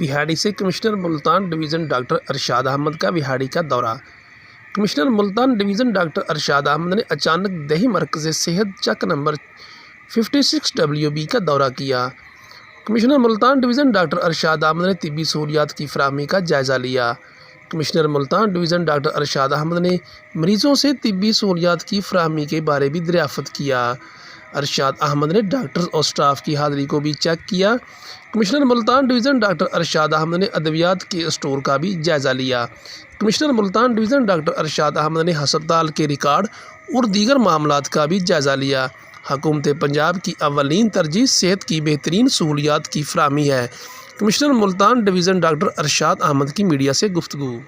وہاڑی سے commissioner Multan division doctor ارشاد احمد کا وہاڑی کا دورہ۔ کمشنر ملتان ڈویژن ڈاکٹر ارشاد احمد نے اچانک دیہی مرکز صحت چک نمبر 56 WB کا دورہ کیا۔ کمشنر ملتان ڈویژن ڈاکٹر ارشاد احمد نے طبی سہولیات کی فراہمی کا جائزہ لیا۔ کمشنر ملتان ڈویژن ڈاکٹر ارشاد احمد نے مریضوں سے طبی سہولیات کی فراہمی کے بارے بھی دریافت کیا۔ ارشاد احمد نے ڈاکٹرز اور سٹاف کی حاضری کو بھی چیک کیا۔ کمشنر ملتان ڈویژن ڈاکٹر ارشاد احمد نے ادویات کے اسٹور کا بھی جائزہ لیا۔ کمشنر ملتان ڈویژن ڈاکٹر ارشاد احمد نے ہسپتال کے ریکارڈ اور دیگر معاملات کا بھی جائزہ لیا۔ حکومت پنجاب کی اولین ترجیح صحت کی بہترین سہولیات کی فراہمی ہے۔ کمشنر ملتان ڈویژن ڈاکٹر ارشاد احمد کی میڈیا سے گفتگو۔